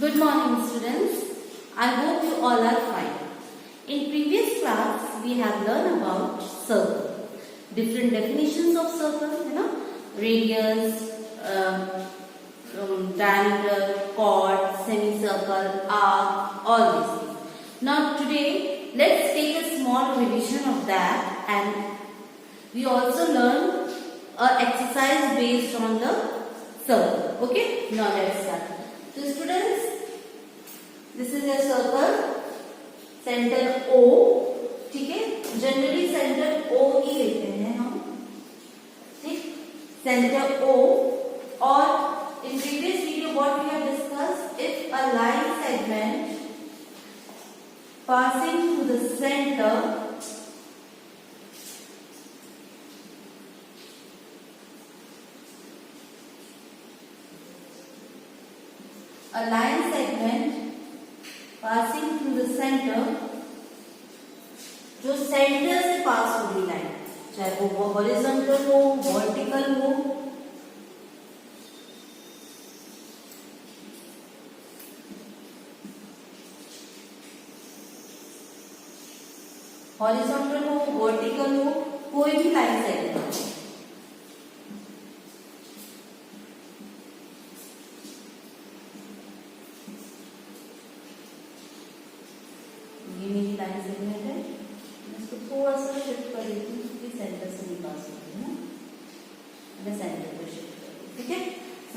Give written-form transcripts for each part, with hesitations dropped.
Good morning students. I hope you all are fine. In previous class we have learned about circle. Different definitions of circle, radius, diameter, chord, semicircle, arc, all these things. Now today let's take a small revision of that, and we also learn an exercise based on the circle. Okay, now let's start. So students, this is a circle, center O, ठीक है? Generally center O ही लेते हैं हम, ठीक? Center O, और in previous video what we have discussed, if a line segment passing through the center passing through the center, जो centre से पास हो रही लाइन, चाहे वो हॉरिजॉन्टल हो, वर्टिकल हो, हॉरिजॉन्टल हो, वर्टिकल हो, कोई भी लाइन सेगमेंट, लाइन सेगमेंट है, इसको थोड़ा सा शिफ्ट कर देती हूँ क्योंकि सेंटर से नहीं पास हो रही है ना, मैं सेंटर पे शिफ्ट कर दूँ, ठीक है?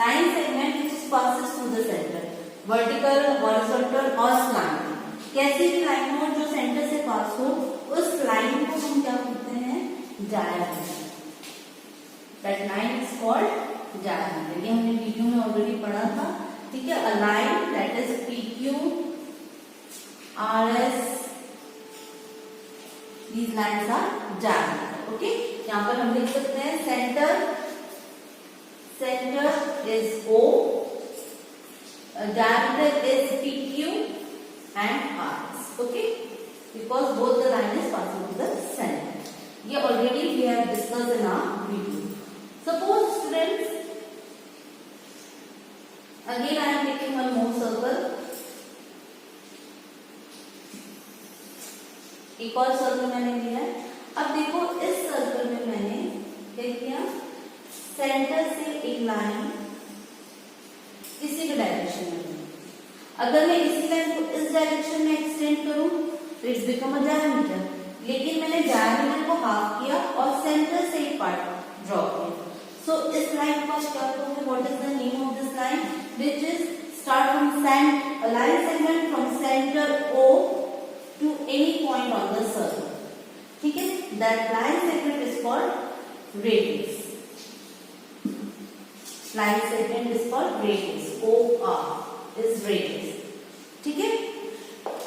Line segment which is passes through the centre, vertical, horizontal और स्लैंट, कैसी भी लाइन हो जो सेंटर से पास हो, उस लाइन को हम क्या कहते हैं? Diameter. That line is called diameter. ये हमने वीडियो में ऑलरेडी पढ़ा था, ठीक है? A line that is PQ, RS, these lines are diameter. Okay, यहाँ पर हम लिख सकते हैं center is O, diameter is PQ and RS. Okay, because both the line is passing to the center. ये already we have discussed in our video. Suppose students, again I am taking one more circle. एक और circle मैंने लिया है. अब देखो इस circle में मैंने क्या किया? सेंटर से एक लाइन इसी के डायरेक्शन में, अगर मैं इसी लाइन को इस डायरेक्शन में एक्सटेंड करूं तो इट्स बिकम अ डायमीटर. लेकिन मैंने डायमीटर को हाफ किया और सेंटर से एक पार्ट ड्रॉ किया. सो इस लाइन को क्या कहोगे? What is the name of this line? Which is start from centre, line segment from centre O to any point on the circle. ठीक है? That line segment is called radius. Line segment is called radius. OR is radius. ठीक है?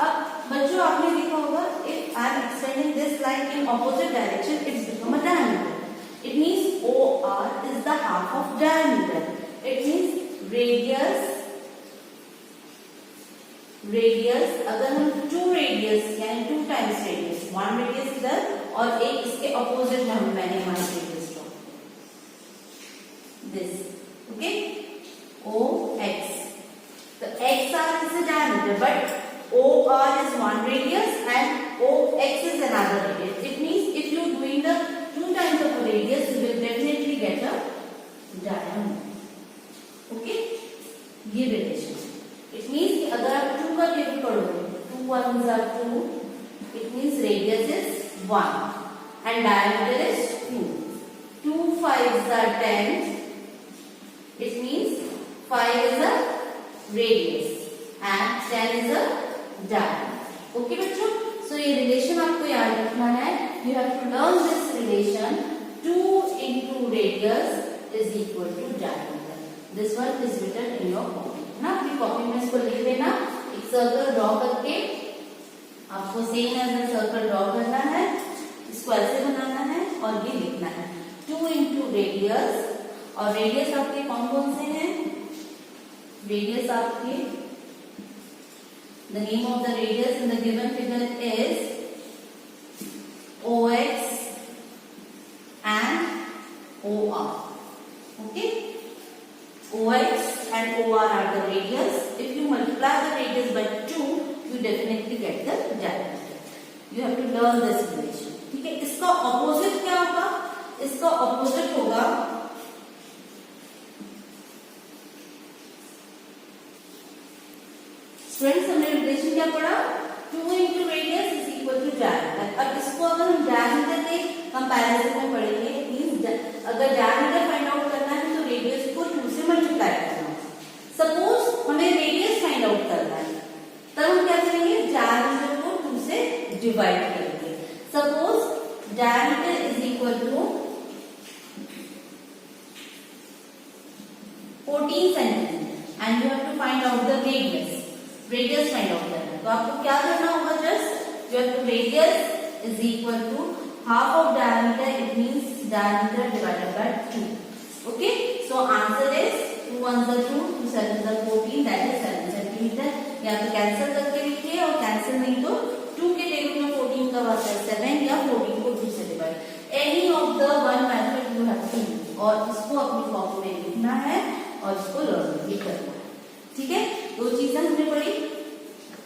अब बच्चों आपने देखा होगा, if I am extending this line in opposite direction, it's become a diameter. It means OR is the half of diameter. It means radius, अगर हम 2 radius यानी 2 टाइम्स रेडियस, 1 रेडियस इधर और एक इसके अपोजिट में हम मैंने 1 radius draw, this, okay? OX. तो XR is a diameter, but OR is 1 radius and OX is another radius. It means if you doing the 2 times of a radius, you will definitely get a diameter. Okay? ये relation. It means कि अगर आप 2 का table पढ़ोगे, 2 1s are 2, it means radius is 1 and diameter is 2. 2 5s are 10, it means 5 is a radius and 10 is a diameter. Okay बच्चों? So ये relation आपको याद रखना है. You have to learn this relation. 2 into radius is equal to diameter. This one is written in your copy. ना अपनी copy में इसको लिख लेना. एक सर्कल ड्रॉ करके आपको same as a circle draw करना है, इसको ऐसे बनाना है और ये लिखना है 2 into रेडियस. और रेडियस आपके कौन कौन से हैं? रेडियस आपके, the name of the radius in the given figure is OX and OR. Okay, OX and OR are the radius. If you multiply the radius by 2, you definitely get the diameter. You have to learn this relation. ठीक है, इसका opposite क्या होगा? इसका opposite होगा students, हमने relation क्या पढ़ा? 2 into radius is equal to diameter. अब इसको अगर हम diameter के कंपैरिजन में पढ़ेंगे, मींस अगर diameter फाइंड आउट करना है तो रेडियस को 2 से मल्टीप्लाई करना है. सपोज हमें रेडियस फाइंड आउट करना है, तब हम क्या करेंगे? diameter को 2 से डिवाइड करेंगे. Suppose diameter is equal to 14 centimeter and you have to find out the radius. Radius find out करना है, तो आपको क्या करना होगा? Just your radius is equal to half of diameter, it means diameter divided by 2. Okay, so answer is 2 1 2 2 7 14, that is 7 centimetre. या तो cancel करके लिखिए, और कैंसिल नहीं तो 2 के टेबल में 14 का आता है 7, या 14 को 2 से divide. Any of the one method you have to use, और इसको अपनी कॉपी में लिखना है और इसको लर्न भी करना है. ठीक है, दो चीजें हमने पढ़ी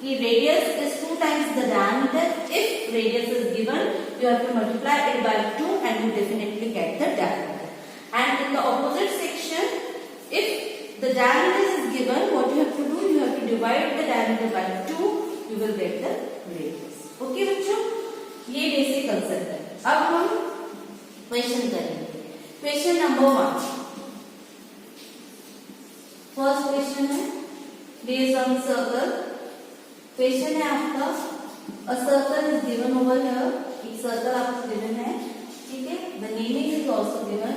कि radius is 2 times the diameter. If radius is given, you have to multiply it by 2 and you definitely get the diameter. And in the opposite section, if the diameter is given, what you have to do? You have to divide the diameter by 2. You will get the radius. Okay बच्चों, ये basic concept है. अब हम question करेंगे. Question number 1. First question है based on circle. Question है आपका, a circle is given over here. एक सर्कल आपको गिवन है, ठीक है. the naming is also given.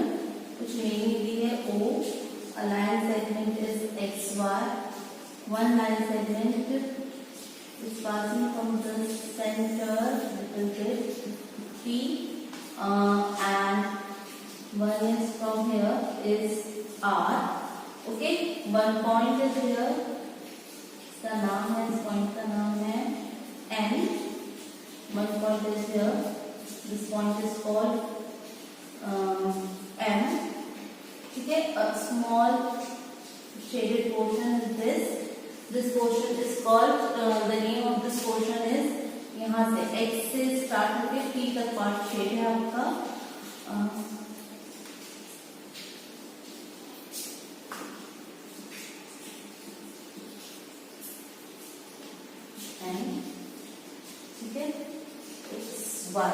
कुछ naming दी है O. a line segment is XY. one line segment is passing from the center little bit P, and one is from here is R. Okay, one point is here. इसका नाम है, इस point का नाम है N. One point is here. This point is called M. ठीक है. A small shaded portion is this. This portion is called the name of this portion is, यहाँ से X से स्टार्ट होके P तक पार्ट शेड है आपका. ठीक है, Y.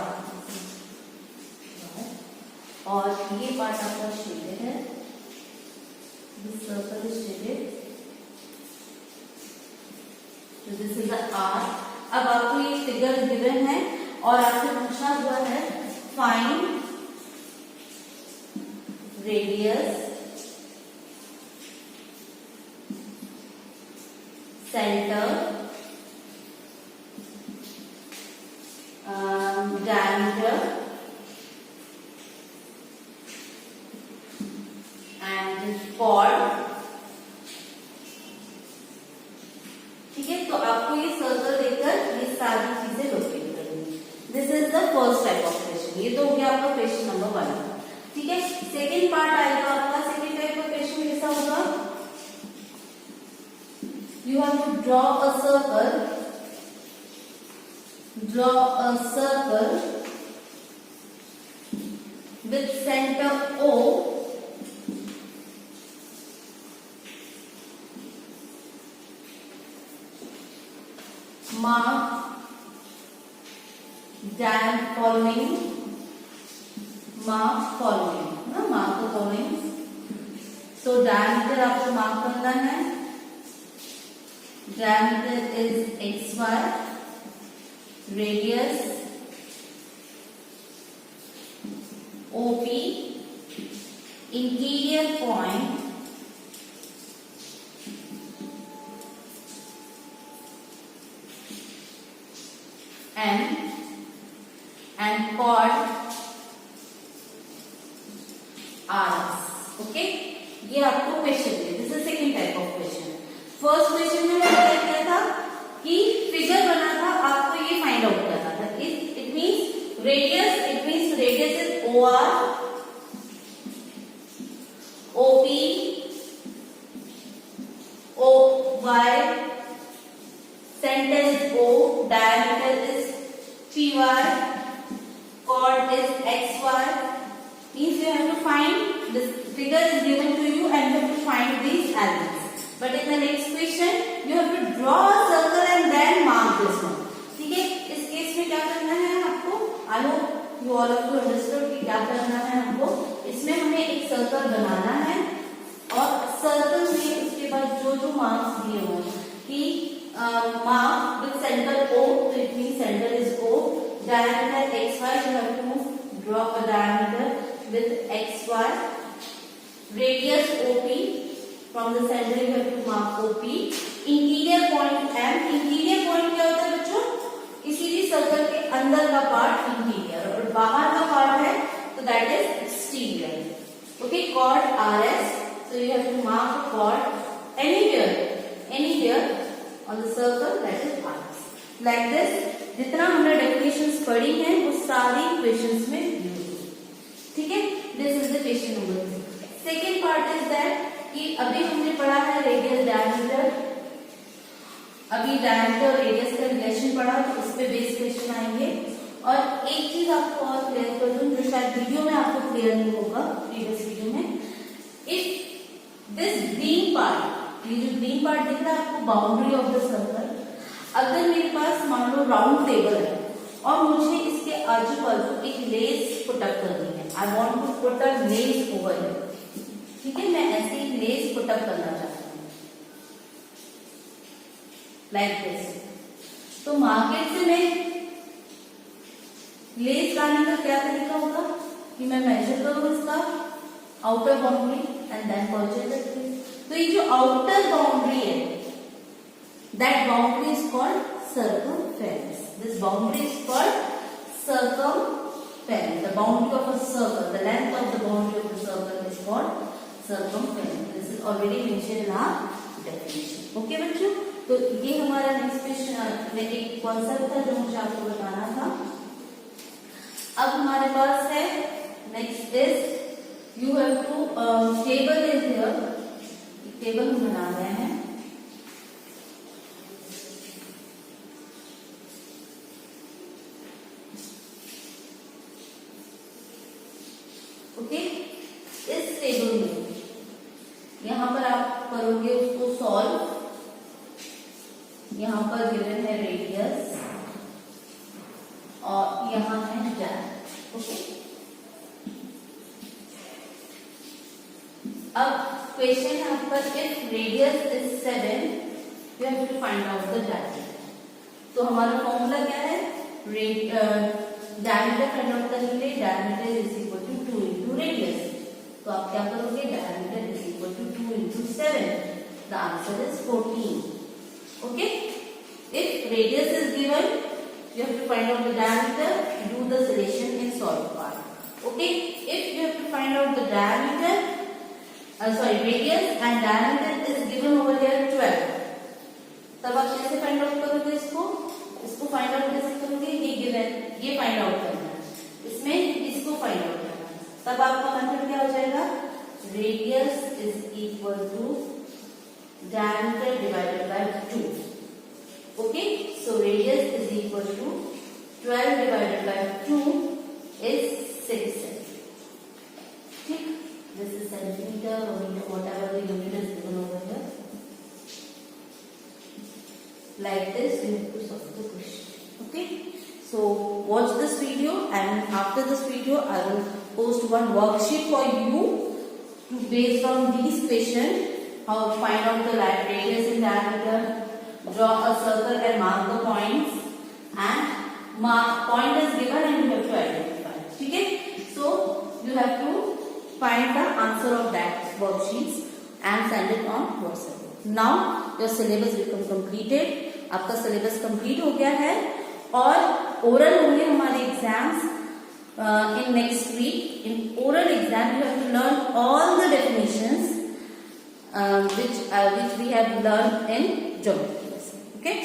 और ये पार्ट आपका शेडेड है. This circle is shaded. तो दिस इज द R. अब आपको ये फिगर गिवन है और आपसे पूछा हुआ है find radius, centre, diameter and chord. ठीक है, तो आपको ये सर्कल देकर ये सारी चीजें लोकेट करनी. This is the first type of question. ये तो हो गया आपका क्वेश्चन नंबर 1. ठीक है, सेकेंड पार्ट आएगा आपका. सेकेंड टाइप का क्वेश्चन कैसा होगा? You have to draw a circle. Draw a circle with center O, mark following, mark the following. So diameter आपको मार्क करना है. Diameter is XY. radius OP, interior point M, and chord RS. Okay, ये आपको question है. This is second type of question. First question में मैंने क्या था कि फिगर बना था, आपको ये फाइंड आउट करना था. It means radius is OR, OP y, center is O, diameter is 3y, chord is xy. Means you have to find, this figure is given to you and you have to find these elements. But in the next question you have to draw a circle and then mark this one. ठीक है, इस case में क्या करना है आपको? I hope you all of you understood कि क्या करना है हमको. इसमें हमें एक सर्कल बनाना है और सर्कल में उसके बाद जो जो मार्क्स दिए हुए कि mark with center O, so it means center is O, diameter xy, you have to draw a diameter with xy, radius OP, from the center you have to mark OP, interior point M, interior point क्या होता है बच्चों? किसी भी circle के अंदर का part interior और बाहर का पार्ट है तो that is exterior. Okay, chord RS, so you have to mark a chord anywhere on the circle that is RS. Like this, जितना हमने डेफिनेशंस पढ़ी हैं वो सारी क्वेश्चंस में यूज होगी. ठीक है, this is the question number 3. Second part is that कि अभी हमने पढ़ा है रेडियस डायमीटर, अभी डायमीटर और रेडियस का रिलेशन पढ़ा तो उस पे बेस क्वेश्चन आएंगे. और एक चीज आपको और क्लियर कर दूं जो शायद वीडियो में आपको क्लियर नहीं होगा प्रीवियस वीडियो में. इफ दिस ग्रीन पार्ट, ये जो ग्रीन पार्ट दिख रहा है आपको बाउंड्री ऑफ द सर्कल, अगर मेरे पास मान लो राउंड टेबल है और मुझे इसके आजू बाजू एक लेस पुटअप करनी है, I want to put a lace over here. ठीक है, मैं ऐसे ही लेस पुटअप करना चाहती हूँ लाइक दिस. तो मार्केट से मैं लेस लाने का क्या तरीका होगा कि मैं मेजर करूँ इसका outer boundary and then purchase it. तो ये जो आउटर बाउंड्री है that boundary is called circumference. This boundary is called circumference. The boundary of a circle, the length of the boundary of the circle is called circumference. This is already mentioned in our definition. Okay बच्चों, तो ये हमारा next question एक concept था जो मुझे आपको बताना था. अब हमारे पास है next is you have to table is here. Table हम बना रहे हैं. ओके, इस टेबल में यहां पर आप करोगे उसको सॉल्व. यहां पर गिवन है रेडियस और यहां है डायमीटर. ओके, अब क्वेश्चन है आपका if radius is 7 you have to find out the diameter. तो हमारा फॉर्मूला क्या है? डायमीटर फाइंड आउट करने के लिए diameter is equal to 2 into radius. तो आप क्या करोगे? Diameter is equal to 2 into 7. The answer is 14. Okay, if radius is given you have to find out the diameter, do the solution in solve part. Okay, if you have to find out the diameter, radius and diameter is given over here 12. तब आप कैसे find out करोगे इसको? इसको find out कैसे करोगे? ये given, ये find out करना है, इसमें इसको find out करना है. तब आपका मेथड क्या हो जाएगा? Radius is equal to diameter divided by 2. Okay, so radius is equal to 12 divided by 2 is 6 centimeter. Okay, this is centimeter or meter, whatever the unit is given over here. Like this, you have to solve the question. Okay, so watch this video, and after this video, I will post one worksheet for you to based on these questions, how to find out the radius and diameter. Draw a circle and mark the points, and mark point is given and you have to identify. ठीक है? So you have to find the answer of that worksheets and send it on WhatsApp. Now your syllabus become completed. आपका syllabus complete हो गया है और oral होंगे हमारे exams in next week. In oral exam you have to learn all the definitions which we have learned in geometry. Okay.